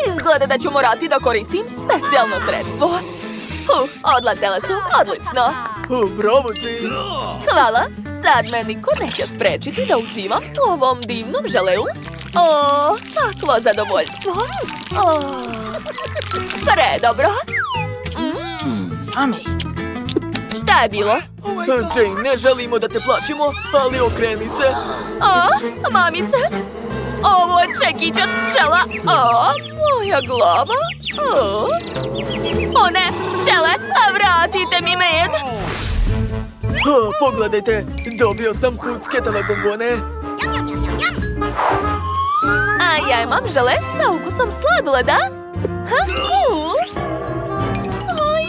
Izgleda da ću morati da koristim specijalno sredstvo. Odletele su, odlično. Bravo, Jane. Hvala, sad me niko neće sprečiti da uživam u ovom divnom želeu. O, kakvo zadovoljstvo. O, predobro. Šta je bilo? Jane, ne želimo da te plašimo, ali okreni se. O, mamice. Ovo je čekić od pčela. O, moja glava. O ne, pčele, vratite mi med. Pogledajte, dobio sam pucketave bombone. A ja imam žele sa ukusom sladoleda.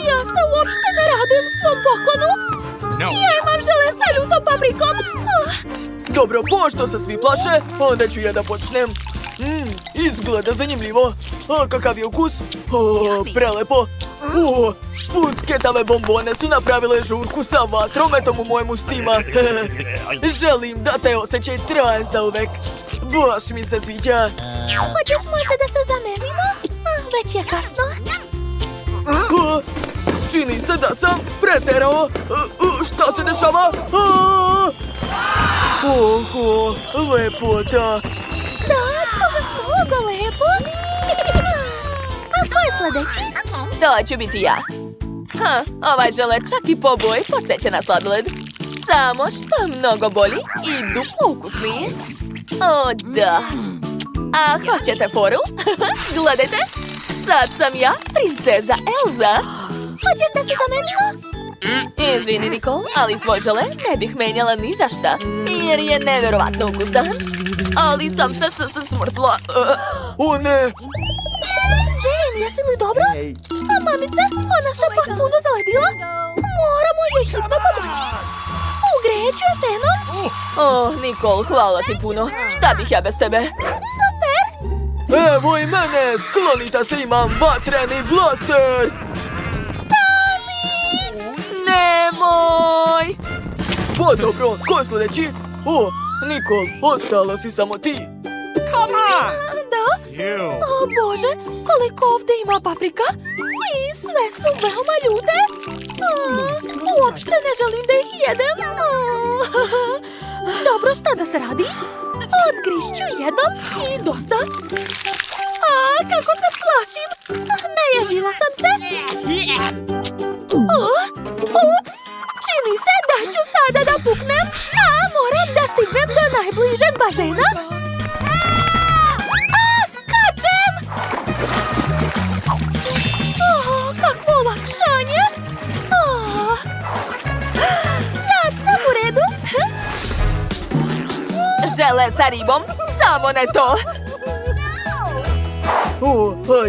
Ja se uopšte ne radujem svom poklonu. Ja imam žele sa ljutom paprikom. Dobro, pošto se svi plaše, onda ću ja da počnem. Izgleda zanimljivo. Kakav je ukus? Prelepo. Pucketave bombone su napravile žurku sa vatrometom u mojem ustima. Želim da taj osjećaj traje zauvek. Baš mi se sviđa. Hoćeš možda da se zamenimo? Već je kasno. Čini se da sam preterao. Šta se dešava? Lepota. Da, to je mnogo lepo. A ko je sledeći? To ću biti ja. Ovaj žele čak i po boji podsjeća na sladoled. Samo što je mnogo bolji i duplo ukusniji. O, da. A hoćete foru? Gledajte, sad sam ja, princeza Elza. Hoćeš da se zamenimo? Izvini, Nikol, ali svoj žele ne bih menjala ni za šta, jer je neverovatno ukusan. Ali sam se smrzla. O ne! Jane, jesi li dobro? A mamice, ona se potpuno zaledila. Moramo joj hitno pomoći. Ugreću je fenom. Nikol, hvala ti puno. Šta bih ja bez tebe? Super! Evo i mene, sklonite se, imam vatreni blaster! Nemoj! Pa dobro, ko je sledeći? Nikol, ostala si samo ti. Da? O Bože, koliko ovdje ima paprika i sve su veoma ljute. Uopšte ne želim da ih jedem. Dobro, šta da se radi? Odgrišću jednom i dosta. Kako se plašim. Naježila sam se. Ups, čini se da ću sada da puknem. Moram da stignem do najbližeg bazena. Skačem! Kakvo olakšanje! Sad sam u redu. Žele sa ribom, samo ne to.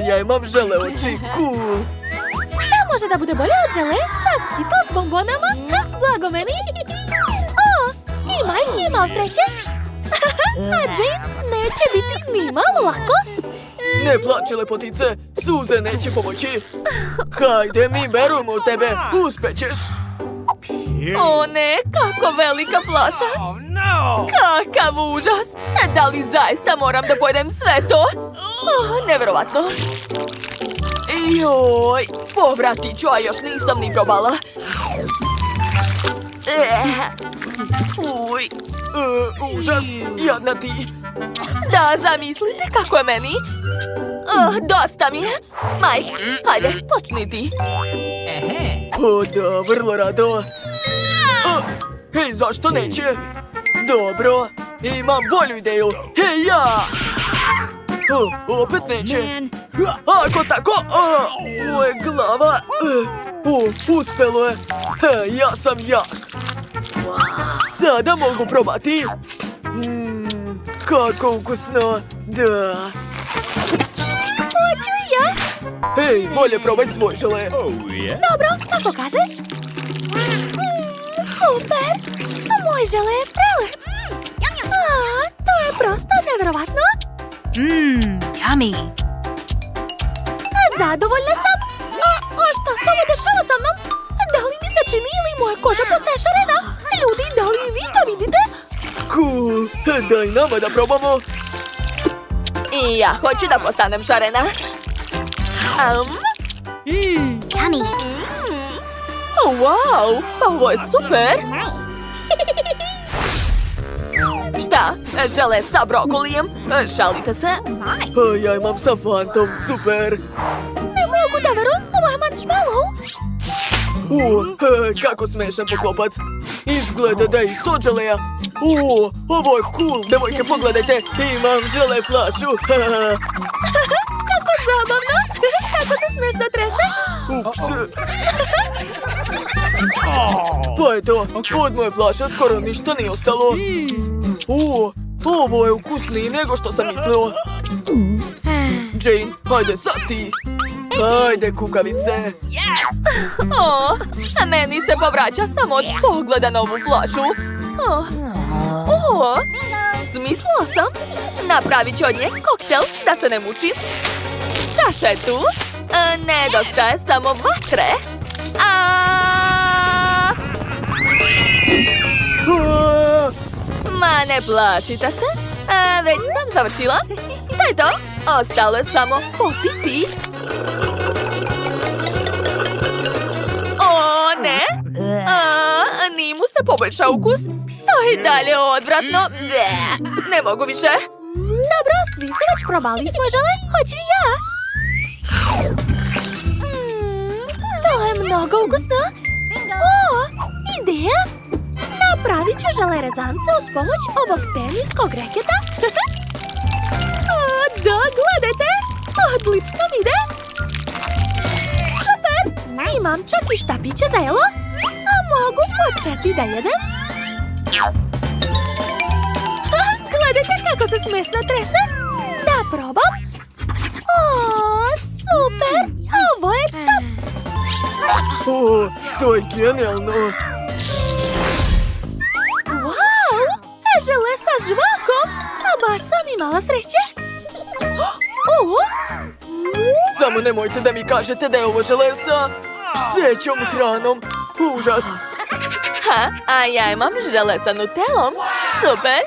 Ja imam žele oči, cool. Šta može da bude bolje od žele sa Skittles bombonama? Blago meni. I Mike je imao sreće. A Jane neće biti ni malo lako. Ne plači, lepotice, suze neće pomoći. Hajde, mi verujemo u tebe, uspećeš. O ne, kako velika flaša. Kakav užas. Da li zaista moram da pojedem sve to? Neverovatno. Joj, povratit ću, a još nisam ni probala. Fuj. Užas, jadna ti. Da, zamislite kako je meni. Dosta mi je. Mike, hajde, počni ti. Da, vrlo rado. Hej, zašto neće? Dobro, imam bolju ideju. Hej, ja! Opet neće. Ako tako, moja glava. Uspelo je. Ja sam jak. Sada mogu probati. Kako ukusno. Da. Hoću i ja. Hej, bolje probaj svoj žele. Dobro, kako kažeš? Super. Moj žele je prelep. To je prosto neverovatno. Yummy. Zadovoljna sam. Šta se ovo dešava sa mnom? Da li mi se čini ili moja koža postaje šarena? Ljudi, da li vi to vidite? Cool. Daj nama da probamo. I ja hoću da postanem šarena. Yummy. Wow, pa ovo je super! Šta? Žele sa brokolijem? Šalite se? A ja imam sa fantom, super. Ne mogu da verujem, ovo je marshmallow. Kako smešan poklopac. Izgleda da je isto želeja. Ovo je cool, devojke pogledajte, imam žele flašu. Kako zabavno. Kako se smešno trese. Ups. Pa eto, od moje flaše skoro ništa nije ostalo. Ovo je ukusniji nego što sam mislio. Jane, hajde sad ti. Hajde, kukavice. A meni se povraća samo od pogleda na ovu flašu. Smislila sam. Napravit ću od nje koktel da se ne mučim. Čaša je tu. Nedostaje samo vatre. Ma ne plašite se. Već sam završila. To je to. Ostalo je samo popiti. O, ne. Nije mu se poboljšao ukus. To je i dalje odvratno. Ne mogu više. Dobro, svi su već probali svoje žele. Hoću i ja. To je mnogo ukusno. Ideja. Napravit ću žele rezance uz pomoć ovog teniskog reketa. Da, gledajte. Odlično mi ide. Super. Imam čak i štapiće za jelo. A mogu početi da jedem. Gledajte kako se smešno trese. Da probam. Super. Ovo je top. To je genijalno. Wow. Žele sa žvakom. A baš sam imala sreće. Samo nemojte da mi kažete da je ovo žele sa psećom hranom. Užas. A ja imam žele sa nutelom. Super.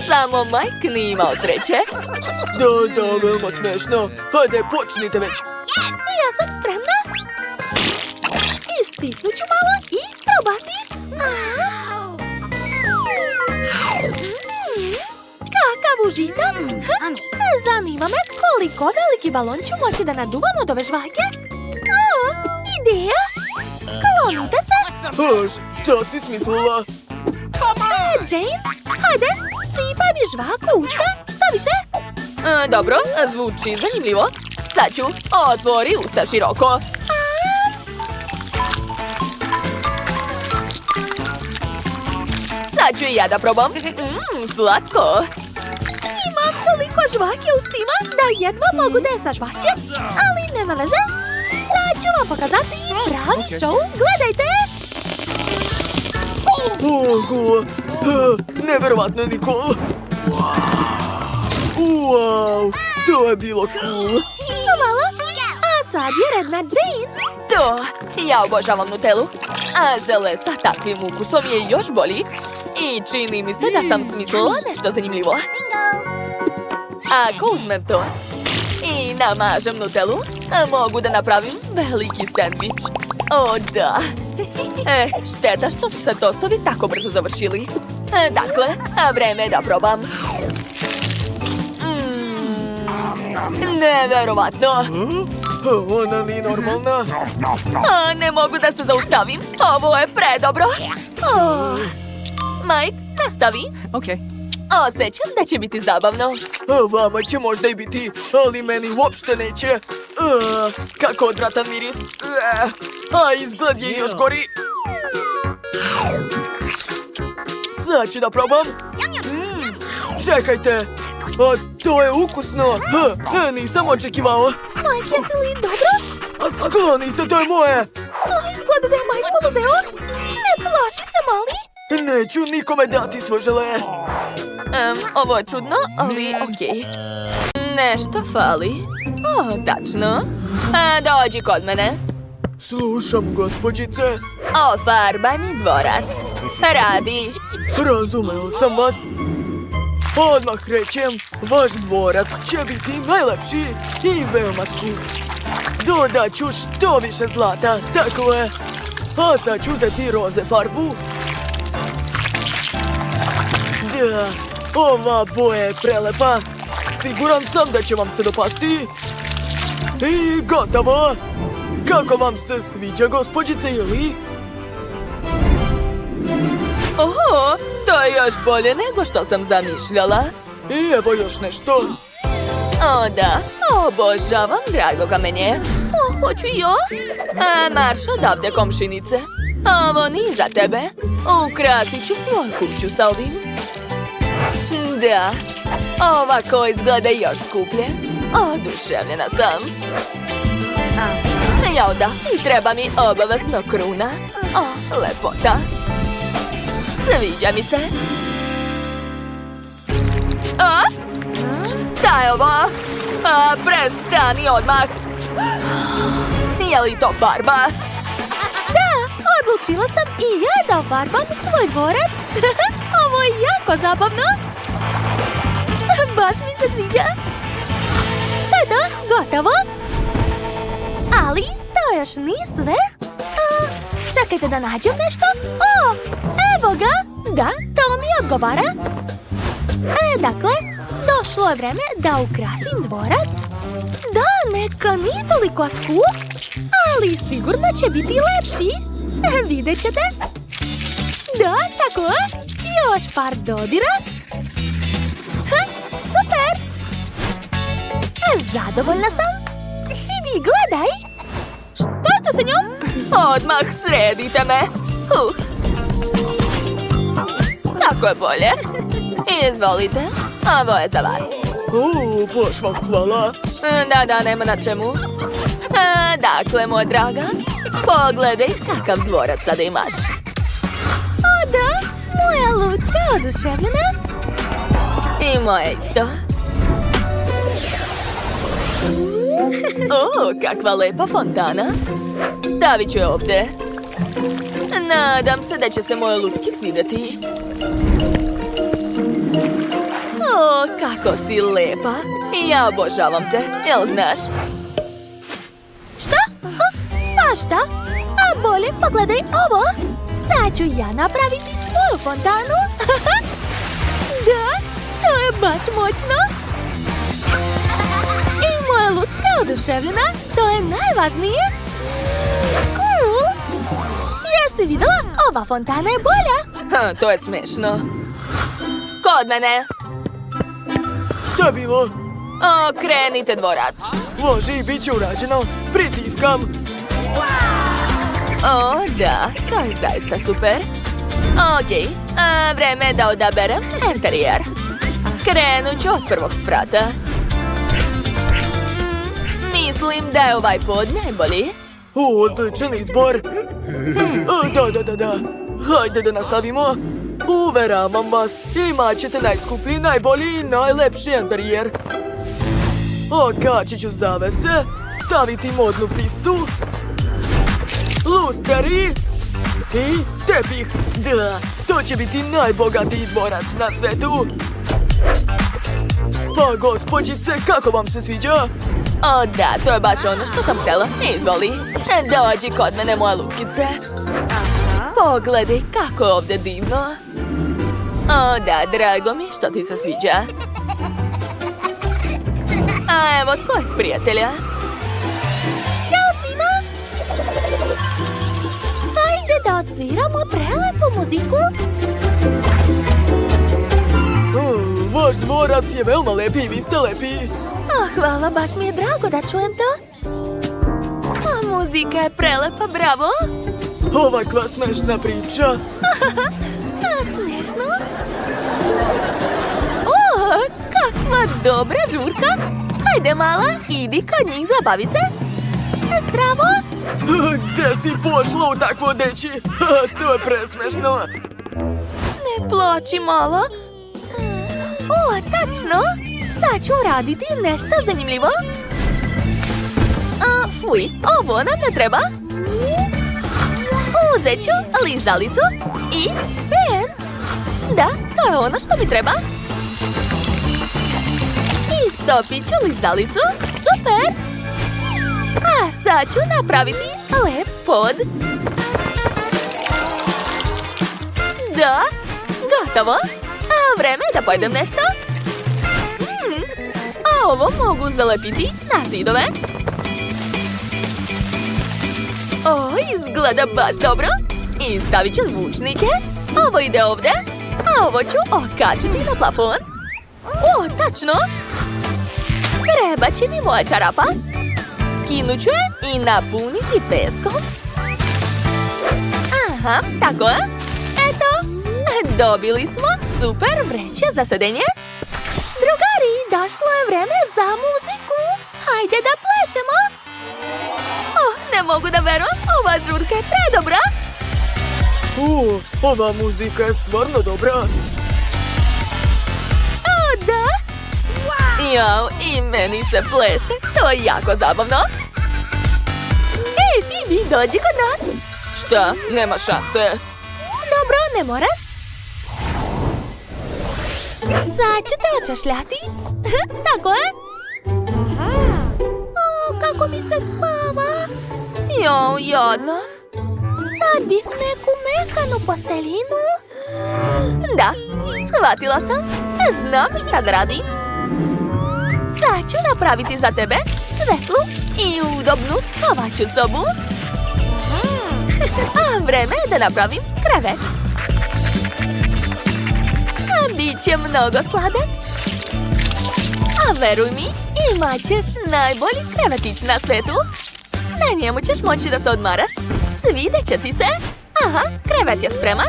Samo Mike nije imao sreće. Da, veoma smešno. Hajde, počnite već. Ja sam spremna. Istisnut ću malo i probati. Kakav užitak. Zanima me koliko veliki balon ću moći da naduvam od ove žvake. Ideja. Sklonite se. Šta si smislila? Jane, hajde, sipaj mi žvaku u usta. Šta više? Dobro, zvuči zanimljivo. Sad ću otvori usta široko. Sad ću i ja da probam. Slatko. Imam toliko žvake u ustima da jedva mogu da je sažvačem. Ali nema veze. Sad ću vam pokazati pravi show. Gledajte. Neverovatno, Nicole. Wow, to je bilo cool. Hvala. A sad je red na Jane. To, ja obožavam nutelu. A žele sa takvim ukusom je još bolji. I čini mi se da sam smislila nešto zanimljivo. Ako uzmem tost i namažem nutelu, mogu da napravim veliki sendvič. O, da. Šteta što su se tostovi tako brzo završili. Dakle, vreme je da probam. Neverovatno. Ona nije normalna. Ne mogu da se zaustavim. Ovo je predobro. Mike, nastavi. Osjećam da će biti zabavno. Vama će možda i biti, ali meni uopšte neće. Kako odvratan miris. A izgled je još gori. Sad ću da probam. Čekajte. To je ukusno. Nisam očekivao. Mike, jesi li dobro? Skloni se, to je moje. Izgleda da je Mike poludeo. Ne plaši se, mali. Neću nikome dati svoje žele. Ovo je čudno, ali okej. Nešto fali. Tačno. Dođi kod mene. Slušam, gospođice. Ofarbaj mi dvorac. Radi. Razumeo sam vas. Odmah krećem. Vaš dvorac će biti najlepši i veoma skup. Dodat ću što više zlata, tako je. A sad ću uzeti roze farbu. Da, ova boja je prelepa. Siguran sam da će vam se dopasti. I gotovo. Kako vam se sviđa, gospođice, ili? Oho, to je još bolje nego što sam zamišljala. I evo još nešto. O da, obožavam drago kamenje. O, hoću i ja. Marš odavde, komšinice. Ovo nije za tebe. Ukrasit ću svoju kuću sa ovim. Da, ovako izgleda još skuplje. Oduševljena sam. Jao da, i treba mi obavezno kruna. O, lepota. Sviđa mi se. A? Šta je ovo? Prestani odmah. Je li to farba? Da, odlučila sam i ja da farbam svoj dvorac. Ovo je jako zabavno. Baš mi se sviđa. Tada, gotovo. Ali to još nije sve. Čekajte da nađem nešto. O, evo ga. Da, to mi odgovara. Dakle, došlo je vreme da ukrasim dvorac. Da, neka nije toliko skup, ali sigurno će biti lepši. Vidjet ćete. Da, tako. Još par dodira. Super. Zadovoljna sam. Phoebe, gledaj. Što je to sa njom? Odmah sredite me. Tako je bolje. Izvolite, ovo je za vas. Baš vam hvala. Da, nema na čemu. Dakle, moja draga, pogledaj kakav dvorac sada imaš. O da, moja lutka je oduševljena. I moja isto. O, kakva lepa fontana. Stavit ću je ovdje. Nadam se da će se moje lutki svidjeti. O, kako si lepa. Ja obožavam te, jel znaš? Šta? Pa šta? A bolje pogledaj ovo. Sad ću ja napraviti svoju fontanu. Da, to je baš moćno. I moja lutka je oduševljena. To je najvažnije. Cool. Jesi vidjela? Ova fontana je bolja. To je smiješno. Kod mene. Šta je bilo? Okrenite dvorac. Može, bit će urađeno. Pritiskam. O, da, to je zaista super. Okej, vreme je da odaberem interijer. Krenut ću od prvog sprata. Mislim da je ovaj pod najbolji. Odličan izbor. Da. Hajde da nastavimo. Uveravam vas, imat ćete najskuplji, najbolji i najlepši interijer. Okačit ću zavese, staviti modnu pistu, lusteri i tepih. Da, to će biti najbogatiji dvorac na svetu. Pa, gospođice, kako vam se sviđa? O da, to je baš ono što sam htjela. Izvoli, dođi kod mene, moja lutkice. Pogledaj kako je ovdje divno. O da, drago mi što ti se sviđa. A evo tvojeg prijatelja. Ćao svima. Hajde da odsviramo prelepu muziku. Vaš dvorac je veoma lepi i vi ste lepi. Hvala, baš mi je drago da čujem to. Muzika je prelepa, bravo. Ovakva smešna priča. Smiješno. O, kakva dobra žurka. Hajde mala, idi kod njih zabavit se. Zdravo. Gde si pošla u takvo deći? To je presmešno. Ne plači mala. O, tačno. Sad ću uraditi nešto zanimljivo. Fuj, ovo nam ne treba. Uzet ću lizalicu i pen. Da, to je ono što mi treba. Istopit ću lizalicu. Super. A sad ću napraviti lep pod. Da, gotovo. A vreme je da pojedem nešto. A ovo mogu zalepiti na zidove. O, izgleda baš dobro. I stavit ću zvučnike. Ovo ide ovdje. A ovo ću okačiti na plafon. O, tačno. Treba će mi moja čarapa. Skinut ću je i napuniti peskom. Aha, tako je. Eto, dobili smo super vreće za sedenje. Drugari, došlo je vreme za muziku. Hajde da plešemo. Ne mogu da verujem, ova žurka je predobra. Ova muzika je stvarno dobra. O, da? Jao, i meni se pleše, to je jako zabavno. Ej, Phoebe, dođi kod nas. Šta? Nema šanse. Dobro, ne moraš. Sad ću te očešljati. Tako je. O, kako mi se spava. Jao, jadno. Sad bih neku mekanu posteljinu. Da, shvatila sam. Znam šta da radim. Sad ću napraviti za tebe svetlu i udobnu spavaću sobu. A vreme je da napravim krevet. A bit će mnogo sladak. A veruj mi, imat ćeš najbolji krevetić na svetu. Na njemu ćeš moći da se odmaraš. Svidjet će ti se. Aha, krevet je spreman.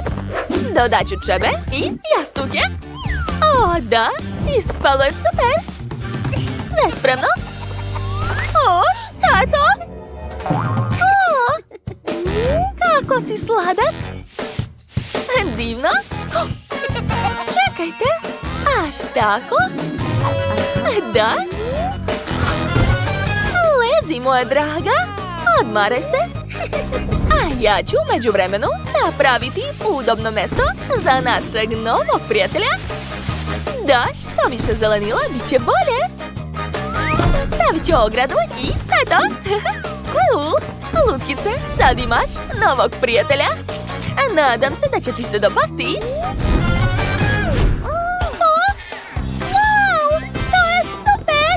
Dodat ću čebe i jastuke. O, da, ispalo je super. Sve spremno. O, šta je to? O, kako si sladak. Divno. Čekajte, až tako? Da? Lezi, moja draga, odmaraj se. A ja ću u međuvremenu napraviti udobno mesto za našeg novog prijatelja. Da, što više zelenila, bit će bolje. Stavit ću ogradu i eto. Cool. Lutkice, sad imaš novog prijatelja. A nadam se da će ti se dopasti. Što? Wow, to je super.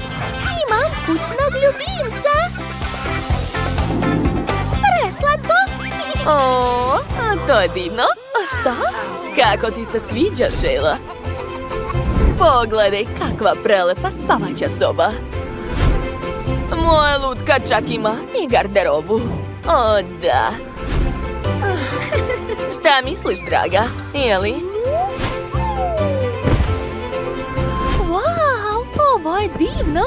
Imam kućnog ljubimca. Preslatko. O, to je divno. A šta? Kako ti se sviđa, Sheila? Pogledaj kakva prelepa spavaća soba. Moja lutka čak ima i garderobu. O, da. Šta misliš, draga? Jeli? Wow, ovo je divno.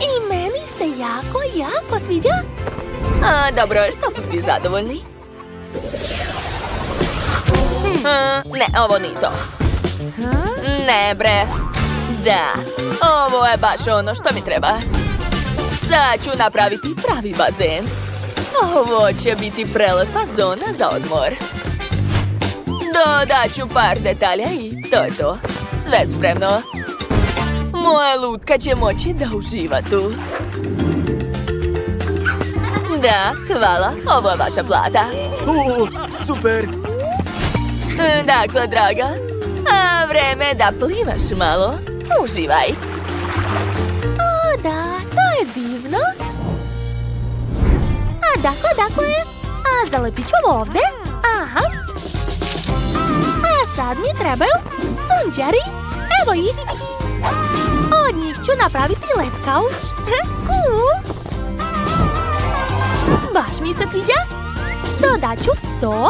I meni se jako sviđa. A, dobro je što su svi zadovoljni. Ne, ovo nije to. Ne, bre. Da, ovo je baš ono što mi treba. Sad ću napraviti pravi bazen. Ovo će biti prelepa zona za odmor. Dodat ću par detalja i to je to. Sve spremno. Moja lutka će moći da uživa tu. Da, hvala. Ovo je vaša plata. Super. Dakle, draga, a vreme je da plivaš malo. Uživaj. O, da, to je divno. A dakle, a zalepit ću ovo ovdje. Aha. A sad mi trebaju sunđeri. Evo ih. Od njih ću napraviti lep kauč. Cool. Baš mi se sviđa. Dodat ću sto,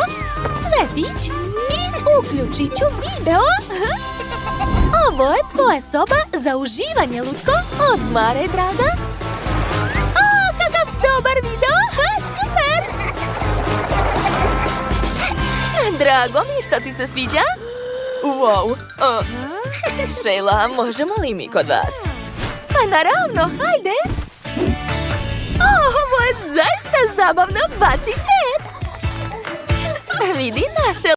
cvetić i uključit ću video. Ovo je tvoja soba za uživanje, Lutko. Odmaraj, draga. O, kakav dobar video. Super. Drago mi je što ti se sviđa. Wow. Sheila, možemo li mi kod vas? Pa naravno, hajde. Ovo je zaista zabavno. Baci 5. Vidi naše